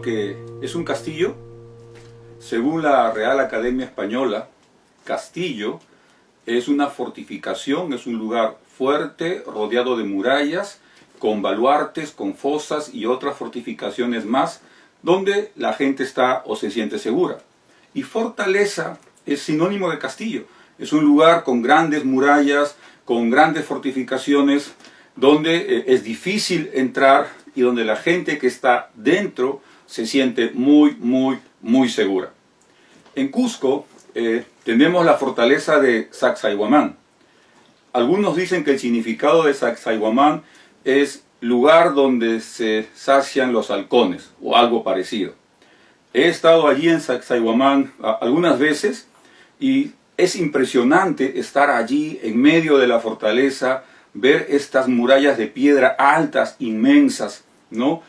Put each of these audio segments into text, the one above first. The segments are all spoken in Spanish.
lo que es un castillo? Según la Real Academia Española, castillo es una fortificación, es un lugar fuerte, rodeado de murallas, con baluartes, con fosas y otras fortificaciones más, donde la gente está o se siente segura. Y fortaleza es sinónimo de castillo. Es un lugar con grandes murallas, con grandes fortificaciones, donde es difícil entrar y donde la gente que está dentro se siente muy segura. En Cusco tenemos la fortaleza de Sacsayhuamán. Algunos dicen que el significado de Sacsayhuamán es lugar donde se sacian los halcones o algo parecido. He estado allí en Sacsayhuamán algunas veces y es impresionante estar allí en medio de la fortaleza, ver estas murallas de piedra altas, inmensas, ¿no?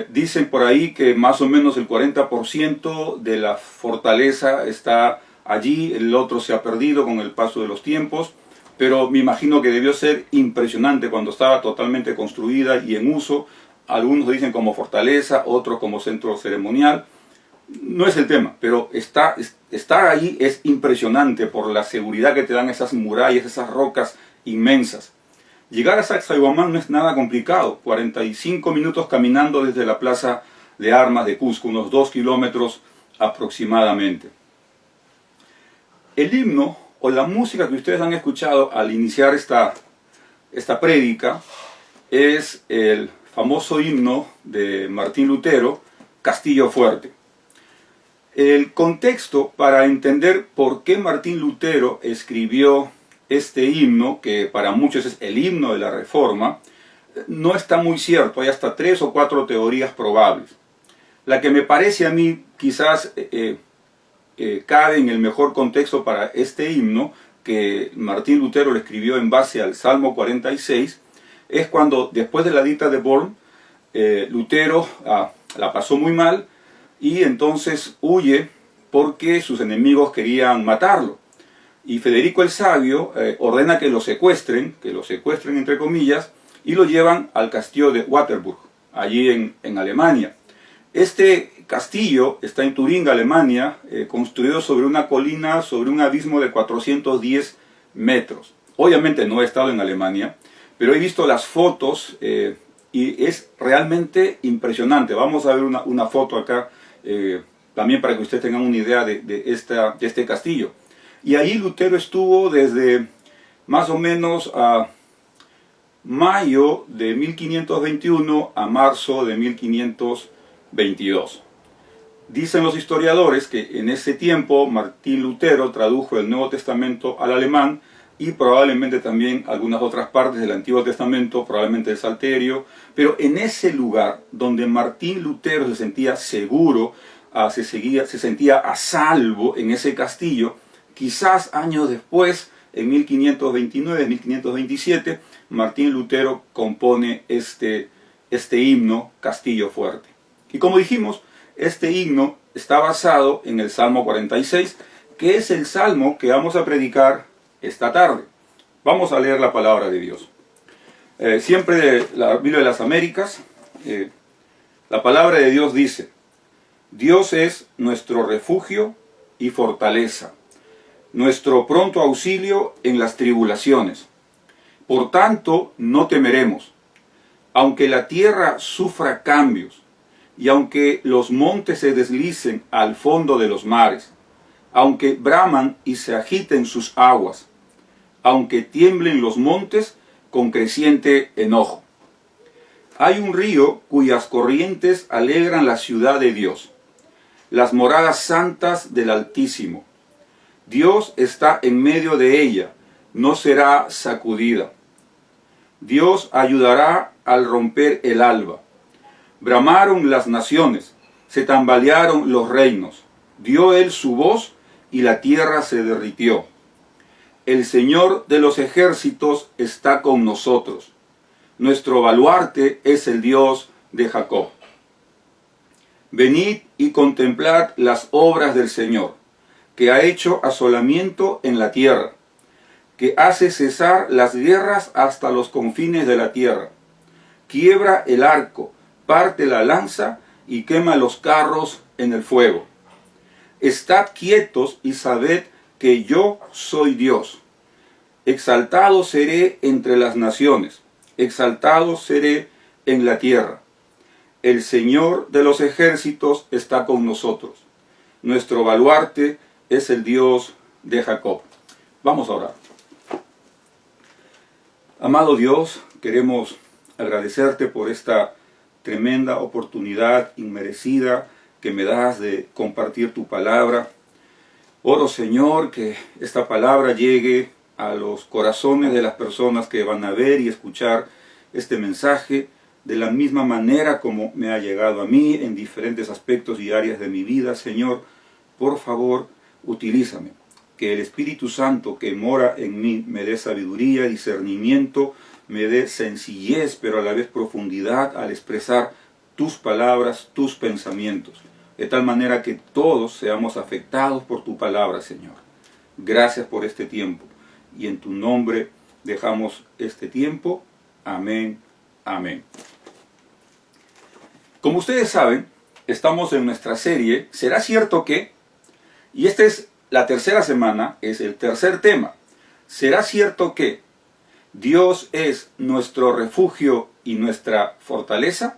Dicen por ahí que más o menos el 40% de la fortaleza está allí, el otro se ha perdido con el paso de los tiempos, pero me imagino que debió ser impresionante cuando estaba totalmente construida y en uso. Algunos dicen como fortaleza, otros como centro ceremonial. No es el tema, pero estar allí es impresionante por la seguridad que te dan esas murallas, esas rocas inmensas. Llegar a Sacsayhuamán no es nada complicado, 45 minutos caminando desde la plaza de armas de Cusco, unos 2 kilómetros aproximadamente. El himno o la música que ustedes han escuchado al iniciar esta prédica es el famoso himno de Martín Lutero, Castillo Fuerte. El contexto para entender por qué Martín Lutero escribió este himno, que para muchos es el himno de la Reforma, no está muy cierto. Hay hasta 3 o 4 teorías probables. La que me parece a mí quizás cabe en el mejor contexto para este himno, que Martín Lutero lo escribió en base al Salmo 46, es cuando después de la edicta de Worms, Lutero la pasó muy mal y entonces huye porque sus enemigos querían matarlo. Y Federico el Sabio ordena que lo secuestren entre comillas, y lo llevan al castillo de Waterburg, allí en Alemania. Este castillo está en Turingia, Alemania, construido sobre una colina, sobre un abismo de 410 metros. Obviamente no he estado en Alemania, pero he visto las fotos y es realmente impresionante. Vamos a ver una foto acá, también para que ustedes tengan una idea de este castillo. Y ahí Lutero estuvo desde más o menos a mayo de 1521 a marzo de 1522. Dicen los historiadores que en ese tiempo Martín Lutero tradujo el Nuevo Testamento al alemán y probablemente también algunas otras partes del Antiguo Testamento, probablemente el Salterio, pero en ese lugar donde Martín Lutero se sentía seguro, se sentía a salvo en ese castillo, quizás años después, en 1529, 1527, Martín Lutero compone este himno, Castillo Fuerte. Y como dijimos, este himno está basado en el Salmo 46, que es el salmo que vamos a predicar esta tarde. Vamos a leer la palabra de Dios. Siempre la Biblia de las Américas, la palabra de Dios dice: Dios es nuestro refugio y fortaleza, nuestro pronto auxilio en las tribulaciones. Por tanto, no temeremos, aunque la tierra sufra cambios, y aunque los montes se deslicen al fondo de los mares, aunque braman y se agiten sus aguas, aunque tiemblen los montes con creciente enojo. Hay un río cuyas corrientes alegran la ciudad de Dios, las moradas santas del Altísimo. Dios está en medio de ella, no será sacudida. Dios ayudará al romper el alba. Bramaron las naciones, se tambalearon los reinos. Dio él su voz y la tierra se derritió. El Señor de los ejércitos está con nosotros. Nuestro baluarte es el Dios de Jacob. Venid y contemplad las obras del Señor, que ha hecho asolamiento en la tierra, que hace cesar las guerras hasta los confines de la tierra. Quiebra el arco, parte la lanza y quema los carros en el fuego. Estad quietos y sabed que yo soy Dios. Exaltado seré entre las naciones, exaltado seré en la tierra. El Señor de los ejércitos está con nosotros. Nuestro baluarte es el Dios de Jacob. Vamos a orar. Amado Dios, queremos agradecerte por esta tremenda oportunidad inmerecida que me das de compartir tu palabra. Oro, Señor, que esta palabra llegue a los corazones de las personas que van a ver y escuchar este mensaje de la misma manera como me ha llegado a mí en diferentes aspectos y áreas de mi vida. Señor, por favor, utilízame. Que el Espíritu Santo que mora en mí me dé sabiduría, discernimiento, me dé sencillez, pero a la vez profundidad al expresar tus palabras, tus pensamientos. De tal manera que todos seamos afectados por tu palabra, Señor. Gracias por este tiempo. Y en tu nombre dejamos este tiempo. Amén. Amén. Como ustedes saben, estamos en nuestra serie ¿Será cierto que? Y esta es la tercera semana, es el tercer tema. ¿Será cierto que Dios es nuestro refugio y nuestra fortaleza?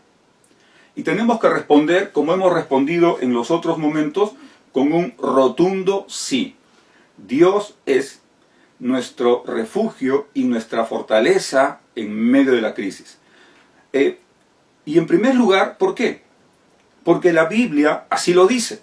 Y tenemos que responder, como hemos respondido en los otros momentos, con un rotundo sí. Dios es nuestro refugio y nuestra fortaleza en medio de la crisis. Y en primer lugar, ¿por qué? Porque la Biblia así lo dice.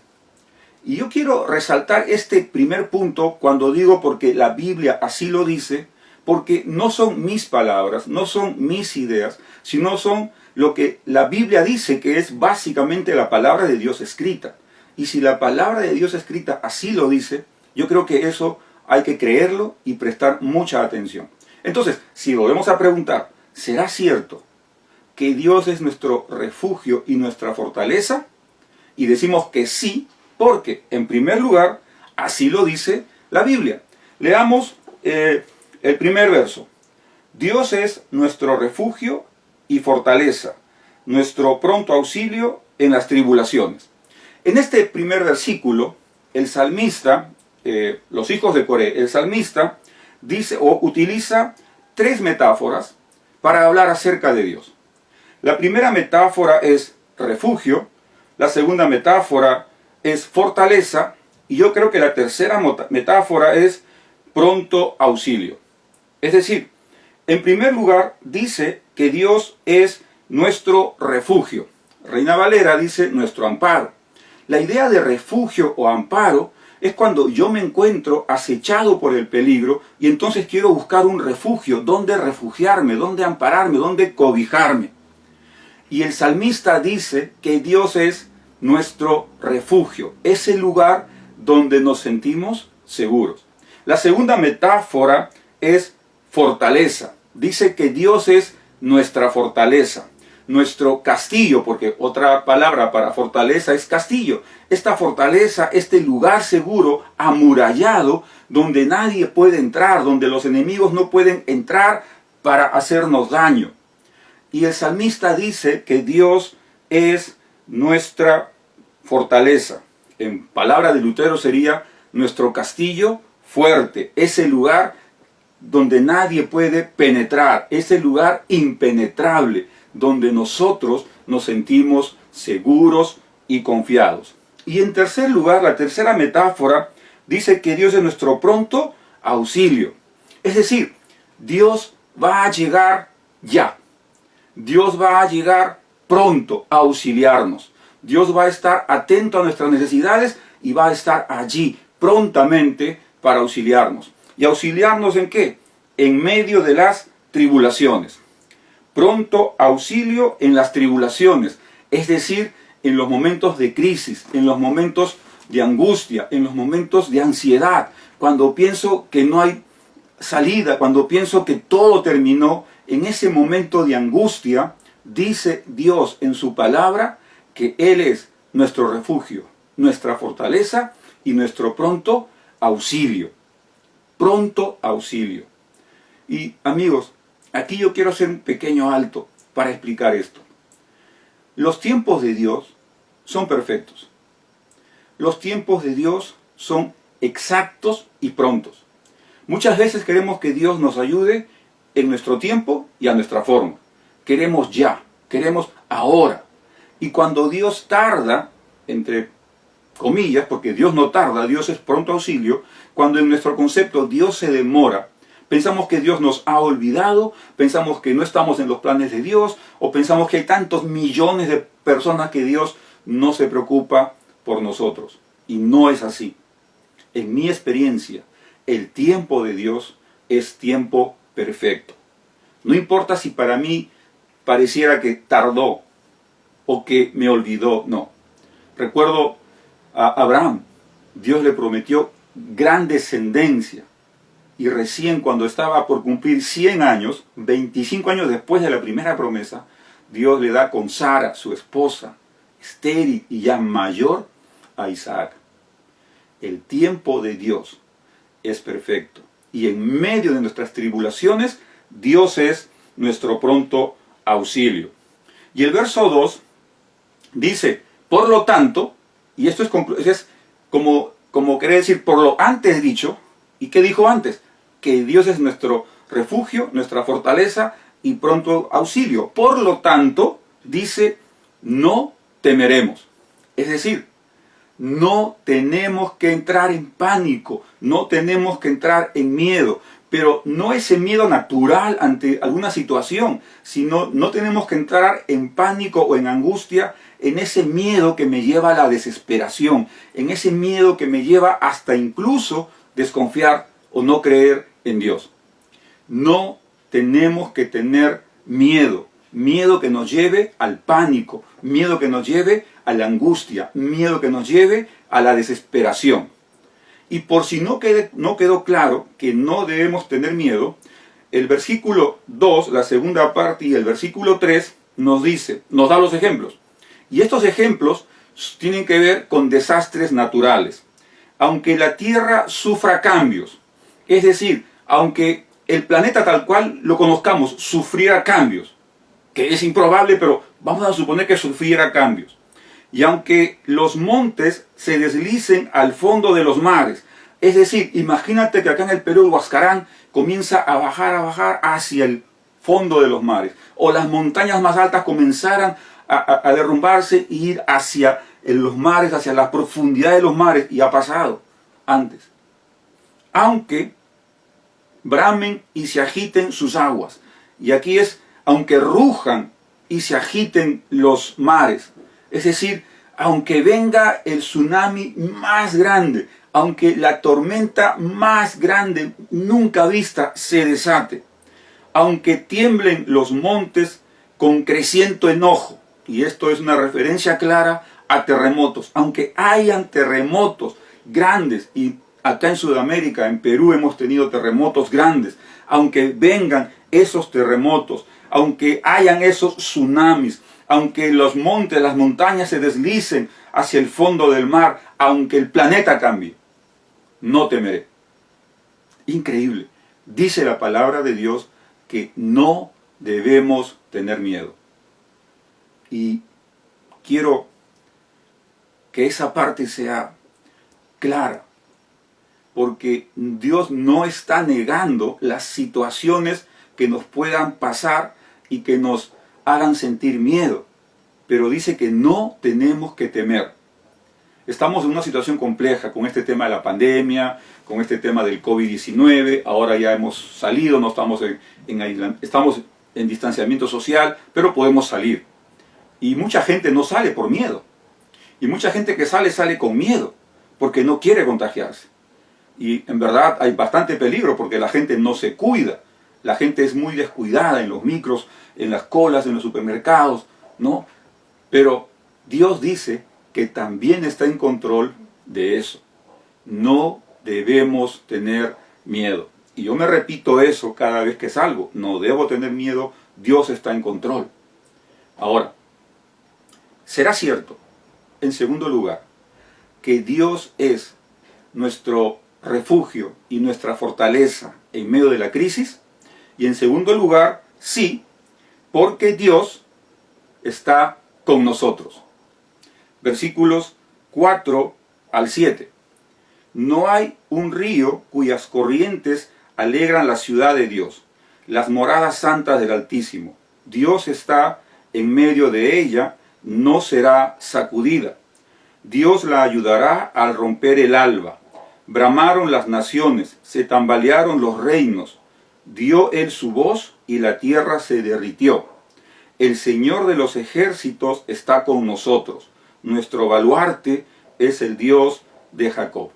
Y yo quiero resaltar este primer punto cuando digo porque la Biblia así lo dice, porque no son mis palabras, no son mis ideas, sino son lo que la Biblia dice, que es básicamente la palabra de Dios escrita. Y si la palabra de Dios escrita así lo dice, yo creo que eso hay que creerlo y prestar mucha atención. Entonces, si volvemos a preguntar, ¿será cierto que Dios es nuestro refugio y nuestra fortaleza? Y decimos que sí, porque, en primer lugar, así lo dice la Biblia. Leamos el primer verso. Dios es nuestro refugio y fortaleza, nuestro pronto auxilio en las tribulaciones. En este primer versículo, el salmista, los hijos de Coré, el salmista dice o utiliza tres metáforas para hablar acerca de Dios. La primera metáfora es refugio, la segunda metáfora es fortaleza, y yo creo que la tercera metáfora es pronto auxilio. Es decir, en primer lugar dice que Dios es nuestro refugio. Reina Valera dice nuestro amparo. La idea de refugio o amparo es cuando yo me encuentro acechado por el peligro y entonces quiero buscar un refugio, donde refugiarme, donde ampararme, donde cobijarme. Y el salmista dice que Dios es nuestro refugio, ese lugar donde nos sentimos seguros. La segunda metáfora es fortaleza. Dice que Dios es nuestra fortaleza, nuestro castillo, porque otra palabra para fortaleza es castillo. Esta fortaleza, este lugar seguro, amurallado, donde nadie puede entrar, donde los enemigos no pueden entrar para hacernos daño. Y el salmista dice que Dios es nuestra fortaleza. En palabra de Lutero sería nuestro castillo fuerte, ese lugar donde nadie puede penetrar, ese lugar impenetrable, donde nosotros nos sentimos seguros y confiados. Y en tercer lugar, la tercera metáfora dice que Dios es nuestro pronto auxilio. Es decir, Dios va a llegar ya. Dios va a llegar pronto a auxiliarnos. Dios va a estar atento a nuestras necesidades y va a estar allí prontamente para auxiliarnos. ¿Y auxiliarnos en qué? En medio de las tribulaciones. Pronto auxilio en las tribulaciones, es decir, en los momentos de crisis, en los momentos de angustia, en los momentos de ansiedad, cuando pienso que no hay salida, cuando pienso que todo terminó. En ese momento de angustia, dice Dios en su palabra que Él es nuestro refugio, nuestra fortaleza y nuestro pronto auxilio. Pronto auxilio. Y amigos, aquí yo quiero hacer un pequeño alto para explicar esto. Los tiempos de Dios son perfectos. Los tiempos de Dios son exactos y prontos. Muchas veces queremos que Dios nos ayude en nuestro tiempo y a nuestra forma. Queremos ya, queremos ahora. Y cuando Dios tarda, entre comillas, porque Dios no tarda, Dios es pronto auxilio, cuando en nuestro concepto Dios se demora, pensamos que Dios nos ha olvidado, pensamos que no estamos en los planes de Dios, o pensamos que hay tantos millones de personas que Dios no se preocupa por nosotros. Y no es así. En mi experiencia, el tiempo de Dios es tiempo perfecto. No importa si para mí pareciera que tardó o que me olvidó, no. Recuerdo a Abraham, Dios le prometió gran descendencia. Y recién cuando estaba por cumplir 100 años, 25 años después de la primera promesa, Dios le da con Sara, su esposa, estéril y ya mayor, a Isaac. El tiempo de Dios es perfecto. Y en medio de nuestras tribulaciones, Dios es nuestro pronto auxilio. Y el verso 2 dice, por lo tanto, y esto es como querer decir, por lo antes dicho, ¿y qué dijo antes? Que Dios es nuestro refugio, nuestra fortaleza y pronto auxilio. Por lo tanto, dice, no temeremos. Es decir, no tenemos que entrar en pánico, no tenemos que entrar en miedo, pero no ese miedo natural ante alguna situación, sino no tenemos que entrar en pánico o en angustia, en ese miedo que me lleva a la desesperación, en ese miedo que me lleva hasta incluso desconfiar o no creer en Dios. No tenemos que tener miedo, miedo que nos lleve al pánico, miedo que nos lleve a la angustia, miedo que nos lleve a la desesperación. Y por si no quedó claro que no debemos tener miedo, el versículo 2, la segunda parte, y el versículo 3 nos da los ejemplos. Y estos ejemplos tienen que ver con desastres naturales. Aunque la Tierra sufra cambios, es decir, aunque el planeta tal cual lo conozcamos sufriera cambios, que es improbable, pero vamos a suponer que sufriera cambios. Y aunque los montes se deslicen al fondo de los mares, es decir, imagínate que acá en el Perú el Huascarán comienza a bajar hacia el fondo de los mares, o las montañas más altas comenzaran a derrumbarse e ir hacia los mares, hacia la profundidad de los mares, y ha pasado antes. Aunque bramen y se agiten sus aguas, y aquí es, aunque rujan y se agiten los mares, es decir, aunque venga el tsunami más grande, aunque la tormenta más grande nunca vista se desate, aunque tiemblen los montes con creciente enojo, y esto es una referencia clara a terremotos, aunque hayan terremotos grandes, y acá en Sudamérica, en Perú hemos tenido terremotos grandes, aunque vengan esos terremotos, aunque hayan esos tsunamis, aunque los montes, las montañas se deslicen hacia el fondo del mar, aunque el planeta cambie, no temeré. Increíble. Dice la palabra de Dios que no debemos tener miedo. Y quiero que esa parte sea clara, porque Dios no está negando las situaciones que nos puedan pasar y que nos hagan sentir miedo, pero dice que no tenemos que temer. Estamos en una situación compleja con este tema de la pandemia, con este tema del COVID-19, ahora ya hemos salido, no estamos estamos en distanciamiento social, pero podemos salir. Y mucha gente no sale por miedo, y mucha gente que sale con miedo, porque no quiere contagiarse. Y en verdad hay bastante peligro porque la gente no se cuida. La gente es muy descuidada en los micros, en las colas, en los supermercados, ¿no? Pero Dios dice que también está en control de eso. No debemos tener miedo. Y yo me repito eso cada vez que salgo. No debo tener miedo, Dios está en control. Ahora, ¿será cierto, en segundo lugar, que Dios es nuestro refugio y nuestra fortaleza en medio de la crisis? Y en segundo lugar, sí, porque Dios está con nosotros. versículos 4 al 7. No hay un río cuyas corrientes alegran la ciudad de Dios, las moradas santas del Altísimo. Dios está en medio de ella, no será sacudida. Dios la ayudará al romper el alba. Bramaron las naciones, se tambalearon los reinos. Dio él su voz y la tierra se derritió. El Señor de los ejércitos está con nosotros. Nuestro baluarte es el Dios de Jacob.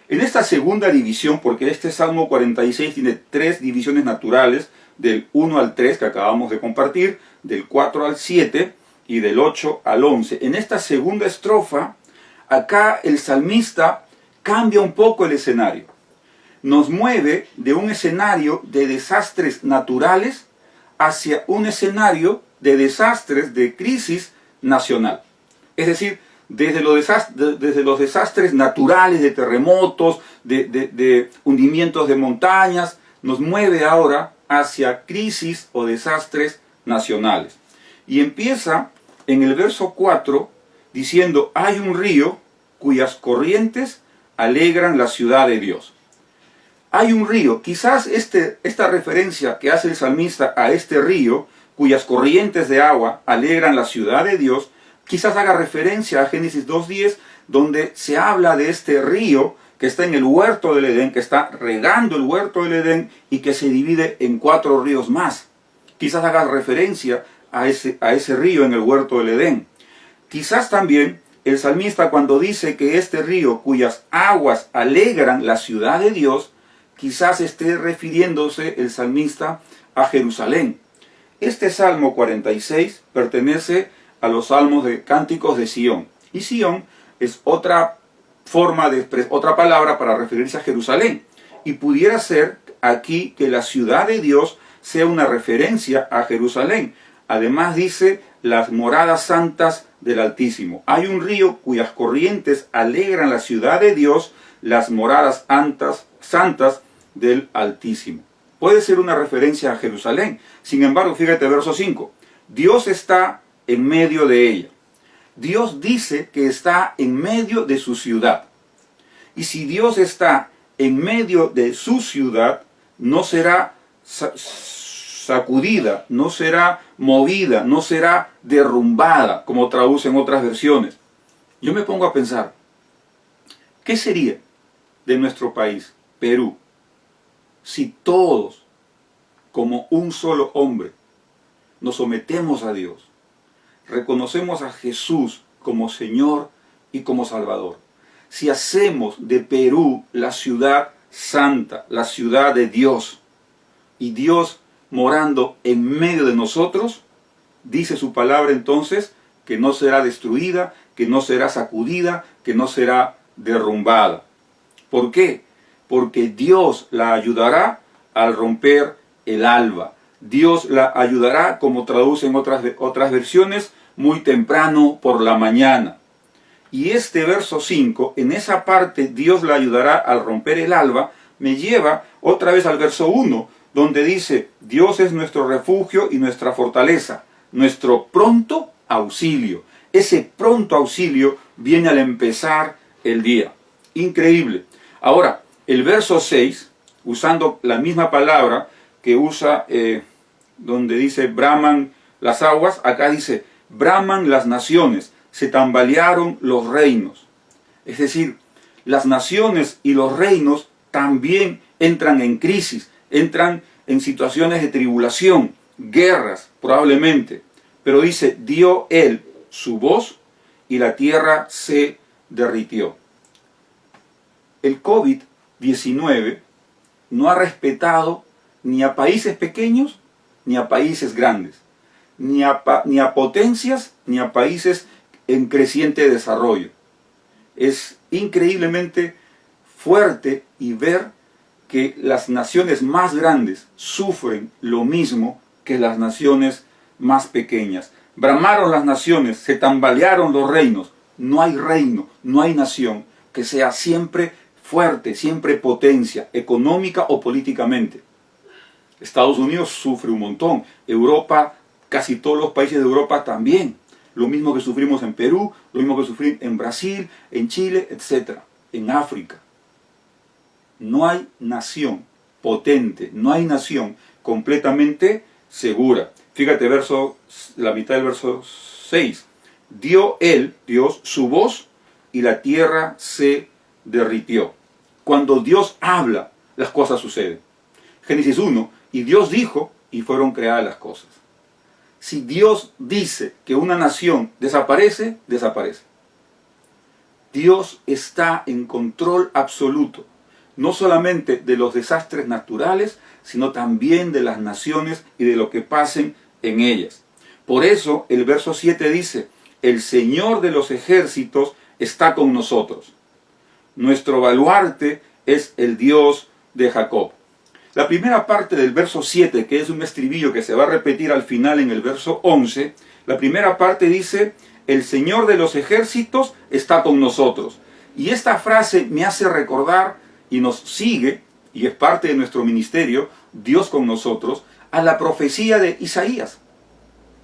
En esta segunda división, porque este Salmo 46 tiene 3 divisiones naturales, del 1 al 3 que acabamos de compartir, del 4 al 7 y del 8 al 11. En esta segunda estrofa, acá el salmista cambia un poco el escenario. Nos mueve de un escenario de desastres naturales hacia un escenario de desastres, de crisis nacional. Es decir, desde los desastres naturales, de terremotos, de hundimientos de montañas, nos mueve ahora hacia crisis o desastres nacionales. Y empieza en el verso 4 diciendo, hay un río cuyas corrientes alegran la ciudad de Dios. Hay un río, quizás esta referencia que hace el salmista a este río, cuyas corrientes de agua alegran la ciudad de Dios, quizás haga referencia a Génesis 2:10, donde se habla de este río que está en el huerto del Edén, que está regando el huerto del Edén y que se divide en 4 ríos más. Quizás haga referencia a ese río en el huerto del Edén. Quizás también el salmista, cuando dice que este río cuyas aguas alegran la ciudad de Dios, quizás esté refiriéndose el salmista a Jerusalén. Este Salmo 46 pertenece a los salmos de cánticos de Sión. Y Sión es otra palabra para referirse a Jerusalén. Y pudiera ser aquí que la ciudad de Dios sea una referencia a Jerusalén. Además dice las moradas santas del Altísimo. Hay un río cuyas corrientes alegran la ciudad de Dios, las moradas santas del Altísimo. Puede ser una referencia a Jerusalén. Sin embargo, fíjate verso 5. Dios está en medio de ella. Dios dice que está en medio de su ciudad. Y si Dios está en medio de su ciudad, no será sacudida, no será movida, no será derrumbada, como traducen otras versiones. Yo me pongo a pensar, ¿qué sería de nuestro país, Perú, si todos, como un solo hombre, nos sometemos a Dios, reconocemos a Jesús como Señor y como Salvador? Si hacemos de Perú la ciudad santa, la ciudad de Dios, y Dios morando en medio de nosotros, dice su palabra entonces que no será destruida, que no será sacudida, que no será derrumbada. ¿Por qué? Porque Dios la ayudará al romper el alba. Dios la ayudará, como traducen otras versiones, muy temprano por la mañana. Y este verso 5, en esa parte, Dios la ayudará al romper el alba, me lleva otra vez al verso 1, donde dice, Dios es nuestro refugio y nuestra fortaleza, nuestro pronto auxilio. Ese pronto auxilio viene al empezar el día. Increíble. Ahora, el verso 6, usando la misma palabra que usa donde dice braman las aguas, acá dice braman las naciones, se tambalearon los reinos. Es decir, las naciones y los reinos también entran en crisis, entran en situaciones de tribulación, guerras probablemente. Pero dice, dio él su voz y la tierra se derritió. El COVID-19 no ha respetado ni a países pequeños ni a países grandes, ni a potencias ni a países en creciente desarrollo. Es increíblemente fuerte y ver que las naciones más grandes sufren lo mismo que las naciones más pequeñas. Bramaron las naciones, se tambalearon los reinos. No hay reino, no hay nación que sea siempre fuerte, siempre potencia, económica o políticamente. Estados Unidos sufre un montón, Europa, casi todos los países de Europa también. lo mismo que sufrimos en Perú, lo mismo que sufrimos en Brasil, en Chile, etc. En África. No hay nación potente, no hay nación completamente segura. Fíjate, la mitad del verso 6. Dio él, Dios, su voz y la tierra se derritió. Cuando Dios habla, las cosas suceden. Génesis 1, y Dios dijo, y fueron creadas las cosas. Si Dios dice que una nación desaparece, desaparece. Dios está en control absoluto, no solamente de los desastres naturales, sino también de las naciones y de lo que pasen en ellas. Por eso el verso 7 dice, el Señor de los ejércitos está con nosotros. Nuestro baluarte es el Dios de Jacob. La primera parte del verso 7, que es un estribillo que se va a repetir al final en el verso 11, la primera parte dice, el Señor de los ejércitos está con nosotros. Y esta frase me hace recordar y nos sigue, y es parte de nuestro ministerio, Dios con nosotros, a la profecía de Isaías.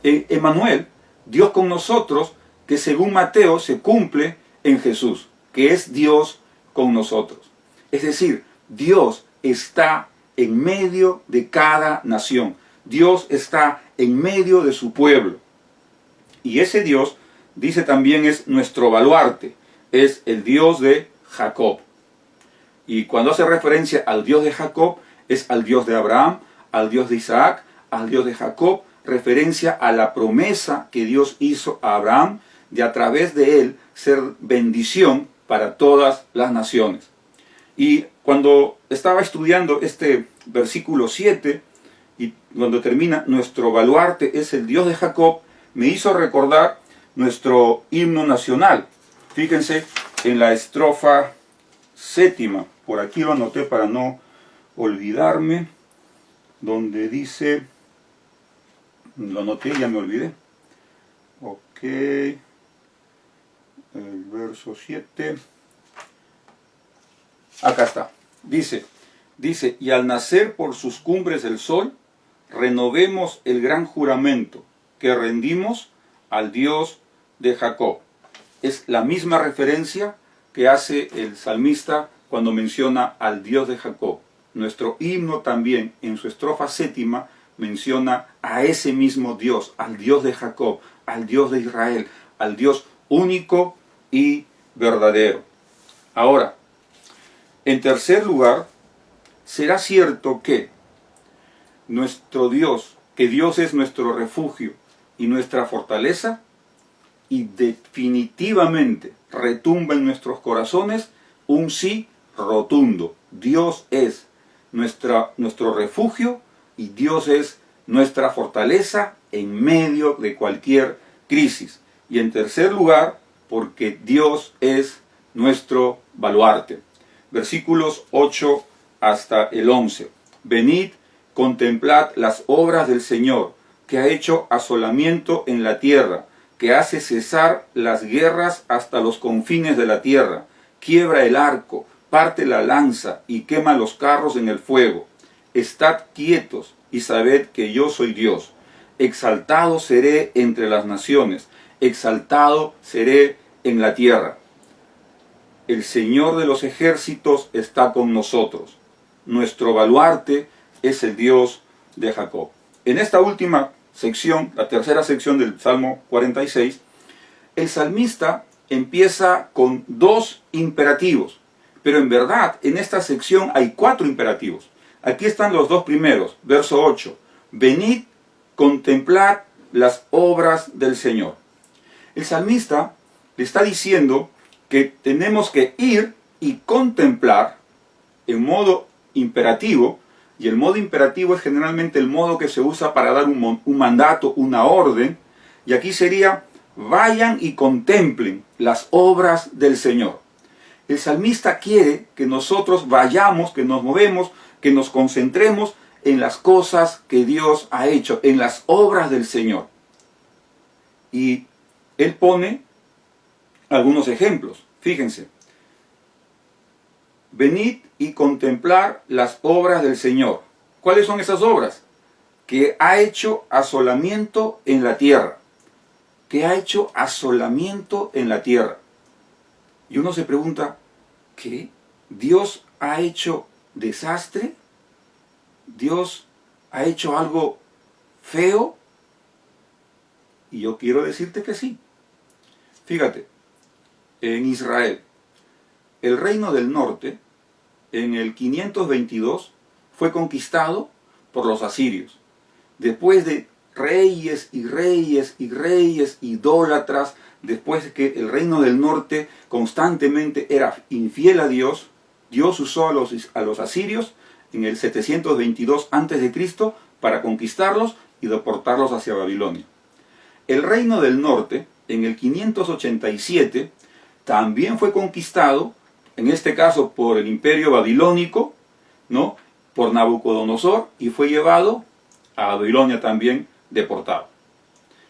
Emmanuel, Dios con nosotros, que según Mateo se cumple en Jesús, que es Dios con nosotros. Es decir, Dios está en medio de cada nación. Dios está en medio de su pueblo. Y ese Dios, dice también, es nuestro baluarte, es el Dios de Jacob. Y cuando hace referencia al Dios de Jacob, es al Dios de Abraham, al Dios de Isaac, al Dios de Jacob, referencia a la promesa que Dios hizo a Abraham de a través de él ser bendición para todas las naciones. Y cuando estaba estudiando este versículo 7, y cuando termina, nuestro baluarte es el Dios de Jacob, me hizo recordar nuestro himno nacional. Fíjense en la estrofa 7, por aquí lo anoté para no olvidarme, donde dice, lo anoté, ya me olvidé. Ok, el verso 7. Acá está. Dice, y al nacer por sus cumbres el sol, renovemos el gran juramento que rendimos al Dios de Jacob. Es la misma referencia que hace el salmista cuando menciona al Dios de Jacob. Nuestro himno también, en su estrofa 7, menciona a ese mismo Dios, al Dios de Jacob, al Dios de Israel, al Dios único y verdadero. Ahora, en tercer lugar, será cierto que nuestro Dios, que Dios es nuestro refugio y nuestra fortaleza, y definitivamente retumba en nuestros corazones un sí rotundo. Dios es nuestro refugio y Dios es nuestra fortaleza en medio de cualquier crisis. Y en tercer lugar, porque Dios es nuestro baluarte. Versículos 8 hasta el 11. Venid, contemplad las obras del Señor, que ha hecho asolamiento en la tierra, que hace cesar las guerras hasta los confines de la tierra, quiebra el arco, parte la lanza y quema los carros en el fuego. Estad quietos y sabed que yo soy Dios. Exaltado seré entre las naciones, exaltado seré en la tierra. El Señor de los ejércitos está con nosotros. Nuestro baluarte es el Dios de Jacob. En esta última sección, la tercera sección del Salmo 46, el salmista empieza con 2 imperativos, pero en verdad en esta sección hay 4 imperativos. Aquí están los 2 primeros, verso 8. Venid, contemplad las obras del Señor. El salmista le está diciendo que tenemos que ir y contemplar en modo imperativo, y el modo imperativo es generalmente el modo que se usa para dar un mandato, una orden, y aquí sería, vayan y contemplen las obras del Señor. El salmista quiere que nosotros vayamos, que nos movemos, que nos concentremos en las cosas que Dios ha hecho, en las obras del Señor. Y él pone algunos ejemplos. Fíjense. Venid y contemplar las obras del Señor. ¿Cuáles son esas obras? Que ha hecho asolamiento en la tierra. que ha hecho asolamiento en la tierra. Y uno se pregunta, ¿qué? ¿Dios ha hecho desastre? ¿Dios ha hecho algo feo? Y yo quiero decirte que sí. Fíjate, en Israel, el reino del norte, en el 522, fue conquistado por los asirios. Después de reyes y reyes y reyes idólatras, después de que el reino del norte constantemente era infiel a Dios, Dios usó a los asirios en el 722 a.C. para conquistarlos y deportarlos hacia Babilonia. El reino del norte, en el 587, también fue conquistado, en este caso por el imperio babilónico, ¿no?, por Nabucodonosor, y fue llevado a Babilonia también deportado.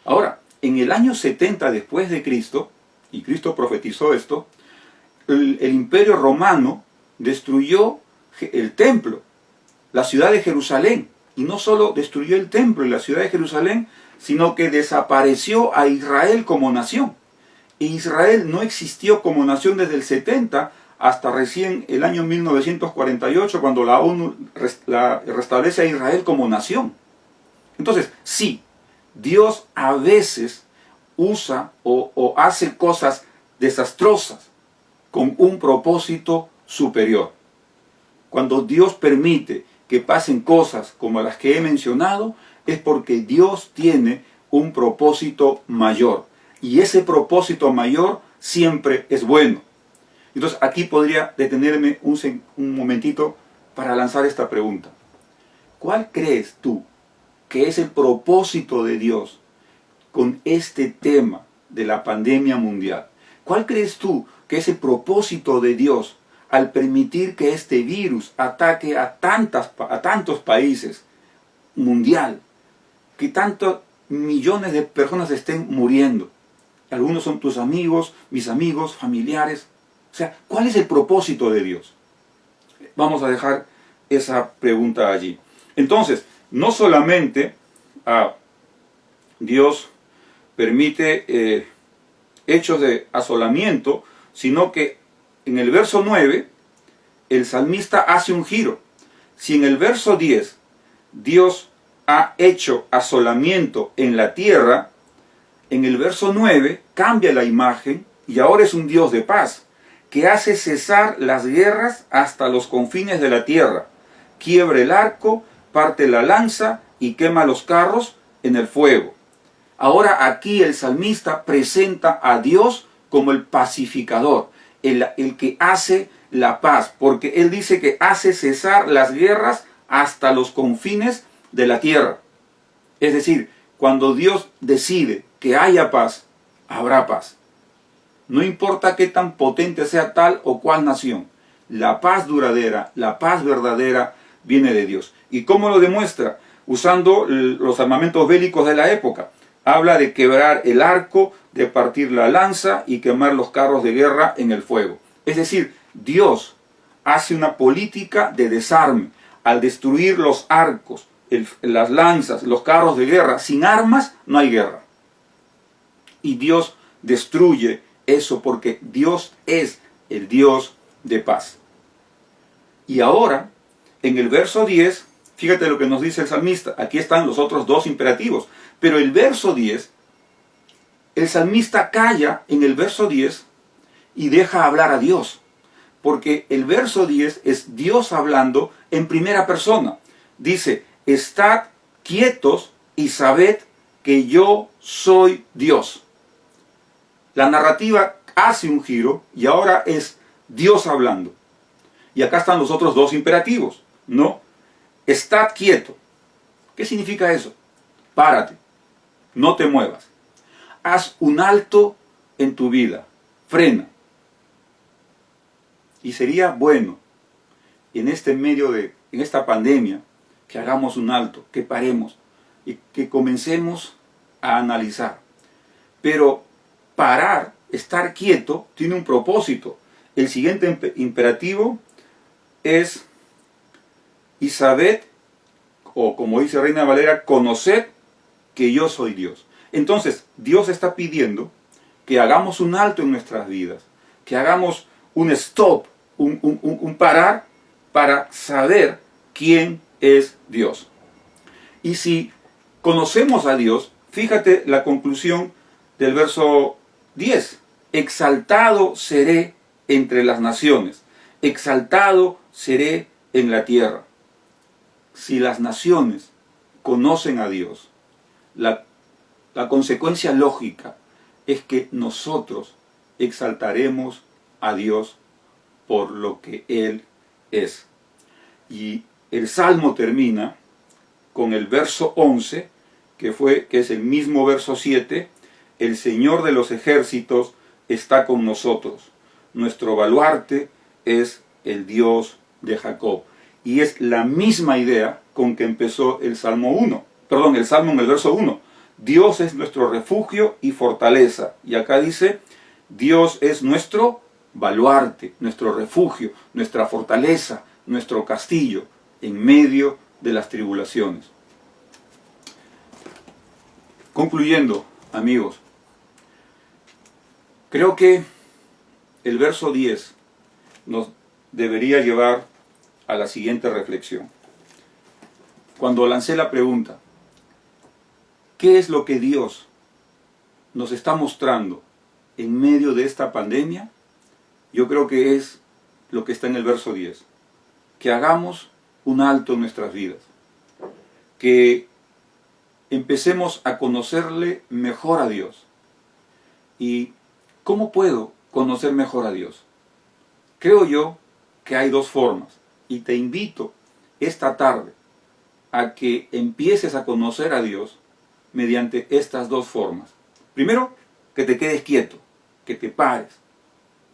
Ahora, en el año 70 después de Cristo, y Cristo profetizó esto, el imperio romano destruyó el templo, la ciudad de Jerusalén, y no solo destruyó el templo y la ciudad de Jerusalén, sino que desapareció a Israel como nación. E Israel no existió como nación desde el 70 hasta recién el año 1948, cuando la ONU restablece a Israel como nación. Entonces, sí, Dios a veces usa o hace cosas desastrosas con un propósito superior. Cuando Dios permite que pasen cosas como las que he mencionado, es porque Dios tiene un propósito mayor. Y ese propósito mayor siempre es bueno. Entonces aquí podría detenerme un momentito para lanzar esta pregunta. ¿Cuál crees tú que es el propósito de Dios con este tema de la pandemia mundial? ¿Cuál crees tú que es el propósito de Dios al permitir que este virus ataque a tantos países mundial, que tantos millones de personas estén muriendo? Algunos son tus amigos, mis amigos, familiares. O sea, ¿cuál es el propósito de Dios? Vamos a dejar esa pregunta allí. Entonces, no solamente Dios permite hechos de asolamiento, sino que en el verso 9, el salmista hace un giro. Si en el verso 10 Dios ha hecho asolamiento en la tierra, en el verso 9 cambia la imagen y ahora es un Dios de paz, que hace cesar las guerras hasta los confines de la tierra, quiebra el arco, parte la lanza y quema los carros en el fuego. Ahora aquí el salmista presenta a Dios como el pacificador, el que hace la paz, porque él dice que hace cesar las guerras hasta los confines de la tierra. Es decir, cuando Dios decide que haya paz, habrá paz. No importa qué tan potente sea tal o cual nación, la paz duradera, la paz verdadera viene de Dios. ¿Y cómo lo demuestra? Usando los armamentos bélicos de la época. Habla de quebrar el arco, de partir la lanza y quemar los carros de guerra en el fuego. Es decir, Dios hace una política de desarme. Al destruir los arcos, las lanzas, los carros de guerra, sin armas no hay guerra. Y Dios destruye eso porque Dios es el Dios de paz. Y ahora, en el verso 10, fíjate lo que nos dice el salmista. Aquí están los otros dos imperativos. Pero el verso 10, el salmista calla en el verso 10 y deja hablar a Dios. Porque el verso 10 es Dios hablando en primera persona. Dice, estad quietos y sabed que yo soy Dios. La narrativa hace un giro y ahora es Dios hablando. Y acá están los otros dos imperativos, ¿no? Estad quieto. ¿Qué significa eso? Párate, no te muevas. Haz un alto en tu vida, frena. Y sería bueno, en esta pandemia, que hagamos un alto, que paremos y que comencemos a analizar. Pero parar, estar quieto, tiene un propósito. El siguiente imperativo es, y sabed, o como dice Reina Valera, conoced que yo soy Dios. Entonces, Dios está pidiendo que hagamos un alto en nuestras vidas, que hagamos un stop, un parar para saber quién es Dios. Y si conocemos a Dios, fíjate la conclusión del verso 10. Exaltado seré entre las naciones, exaltado seré en la tierra. Si las naciones conocen a Dios, la consecuencia lógica es que nosotros exaltaremos a Dios por lo que Él es. Y el Salmo termina con el verso 11, que es el mismo verso 7, el Señor de los ejércitos está con nosotros. Nuestro baluarte es el Dios de Jacob. Y es la misma idea con que empezó el Salmo 1. Perdón, el Salmo en el verso 1. Dios es nuestro refugio y fortaleza. Y acá dice, Dios es nuestro baluarte, nuestro refugio, nuestra fortaleza, nuestro castillo en medio de las tribulaciones. Concluyendo, amigos, creo que el verso 10 nos debería llevar a la siguiente reflexión. Cuando lancé la pregunta, ¿qué es lo que Dios nos está mostrando en medio de esta pandemia? Yo creo que es lo que está en el verso 10. Que hagamos un alto en nuestras vidas. Que empecemos a conocerle mejor a Dios. ¿Y cómo puedo conocer mejor a Dios? Creo yo que hay dos formas. Y te invito esta tarde a que empieces a conocer a Dios mediante estas dos formas. Primero, que te quedes quieto, que te pares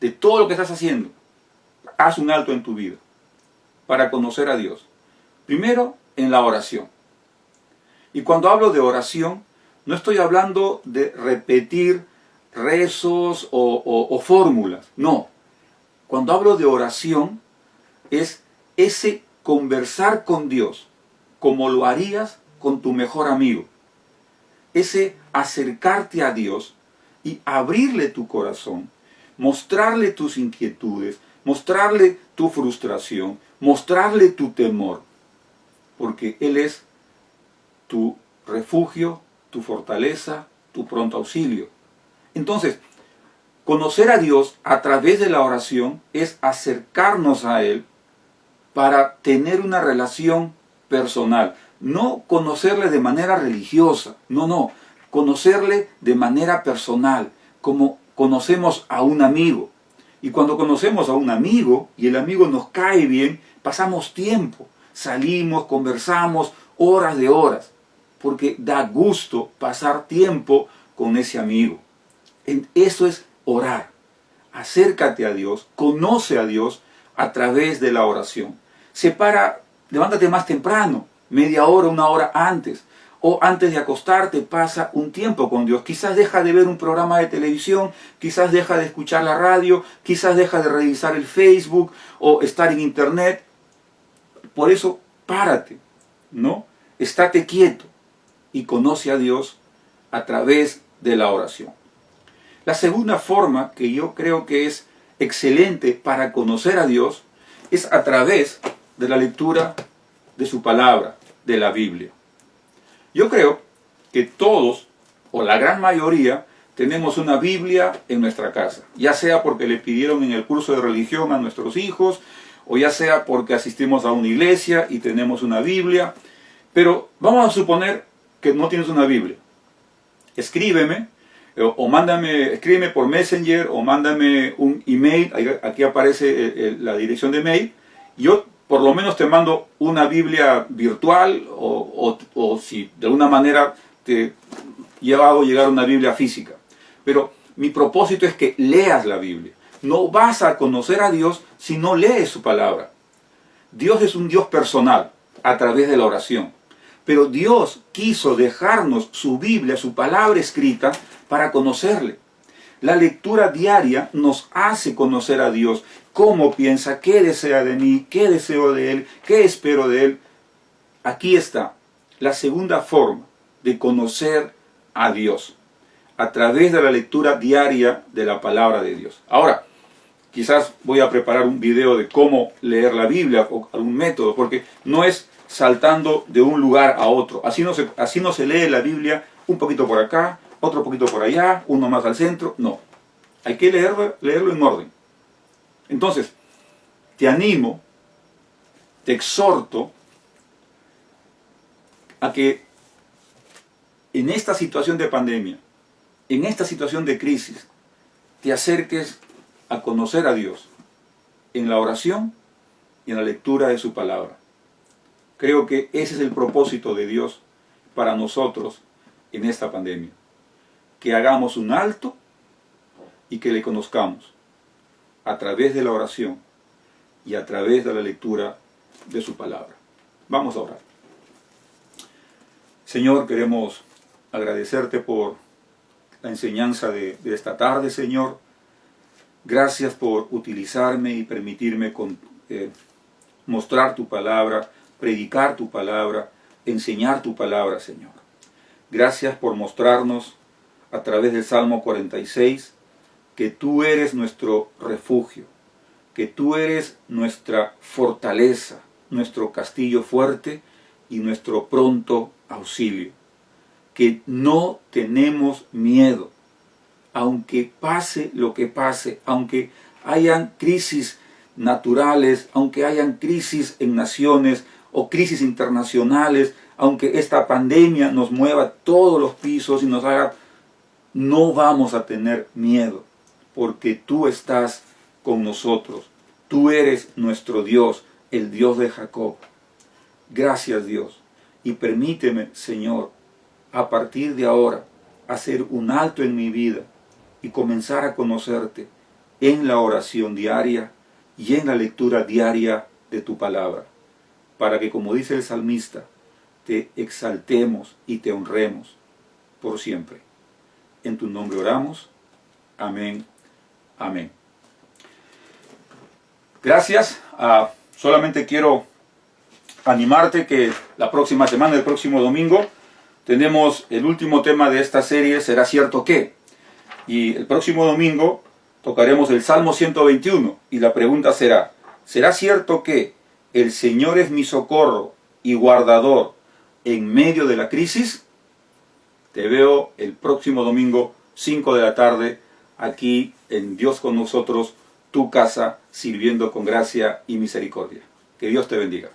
de todo lo que estás haciendo. Haz un alto en tu vida para conocer a Dios. Primero, en la oración. Y cuando hablo de oración, no estoy hablando de repetir rezos o fórmulas. No. Cuando hablo de oración, es ese conversar con Dios como lo harías con tu mejor amigo. Ese acercarte a Dios y abrirle tu corazón, mostrarle tus inquietudes, mostrarle tu frustración, mostrarle tu temor, porque Él es tu refugio, tu fortaleza, tu pronto auxilio. Entonces, conocer a Dios a través de la oración es acercarnos a Él para tener una relación personal. No conocerle de manera religiosa, no, conocerle de manera personal, como conocemos a un amigo. Y cuando conocemos a un amigo y el amigo nos cae bien, pasamos tiempo, salimos, conversamos, horas de horas, porque da gusto pasar tiempo con ese amigo. Eso es orar. Acércate a Dios, conoce a Dios a través de la oración. Levántate más temprano, media hora, una hora antes, o antes de acostarte pasa un tiempo con Dios. Quizás deja de ver un programa de televisión, quizás deja de escuchar la radio, quizás deja de revisar el Facebook o estar en internet. Por eso, párate, ¿no? Estate quieto y conoce a Dios a través de la oración. La segunda forma que yo creo que es excelente para conocer a Dios es a través de la lectura de su palabra, de la Biblia. Yo creo que todos, o la gran mayoría, tenemos una Biblia en nuestra casa, ya sea porque le pidieron en el curso de religión a nuestros hijos, o ya sea porque asistimos a una iglesia y tenemos una Biblia. Pero vamos a suponer que no tienes una Biblia. Escríbeme, escríbeme por Messenger, o mándame un email. Aquí aparece la dirección de mail. Yo por lo menos te mando una Biblia virtual, o si de alguna manera te hago llegar una Biblia física. Pero mi propósito es que leas la Biblia. No vas a conocer a Dios si no lees su palabra. Dios es un Dios personal a través de la oración. Pero Dios quiso dejarnos su Biblia, su palabra escrita, para conocerle. La lectura diaria nos hace conocer a Dios, cómo piensa, qué desea de mí, qué deseo de Él, qué espero de Él. Aquí está la segunda forma de conocer a Dios a través de la lectura diaria de la palabra de Dios. Ahora, quizás voy a preparar un video de cómo leer la Biblia o algún método, porque no es saltando de un lugar a otro. Así no se lee la Biblia un poquito por acá, otro poquito por allá, uno más al centro. No, hay que leerlo en orden. Entonces, te animo, te exhorto a que en esta situación de pandemia, en esta situación de crisis, te acerques a conocer a Dios en la oración y en la lectura de su palabra. Creo que ese es el propósito de Dios para nosotros en esta pandemia. Que hagamos un alto y que le conozcamos a través de la oración y a través de la lectura de su palabra. Vamos a orar. Señor, queremos agradecerte por la enseñanza de esta tarde, Señor. Gracias por utilizarme y permitirme mostrar tu palabra, predicar tu palabra, enseñar tu palabra, Señor. Gracias por mostrarnos a través del Salmo 46 que tú eres nuestro refugio, que tú eres nuestra fortaleza, nuestro castillo fuerte y nuestro pronto auxilio. Que no tenemos miedo, aunque pase lo que pase, aunque hayan crisis naturales, aunque hayan crisis en naciones o crisis internacionales, aunque esta pandemia nos mueva todos los pisos y nos haga, no vamos a tener miedo, porque tú estás con nosotros. Tú eres nuestro Dios, el Dios de Jacob. Gracias, Dios. Y permíteme, Señor, a partir de ahora, hacer un alto en mi vida y comenzar a conocerte en la oración diaria y en la lectura diaria de tu palabra, para que, como dice el salmista, te exaltemos y te honremos por siempre. En tu nombre oramos. Amén. Amén. Gracias. Solamente quiero animarte que la próxima semana, el próximo domingo, tenemos el último tema de esta serie, ¿Será cierto qué? Y el próximo domingo tocaremos el Salmo 121 y la pregunta será, ¿será cierto que el Señor es mi socorro y guardador en medio de la crisis? Te veo el próximo domingo, 5 de la tarde, aquí en Dios con nosotros, tu casa, sirviendo con gracia y misericordia. Que Dios te bendiga.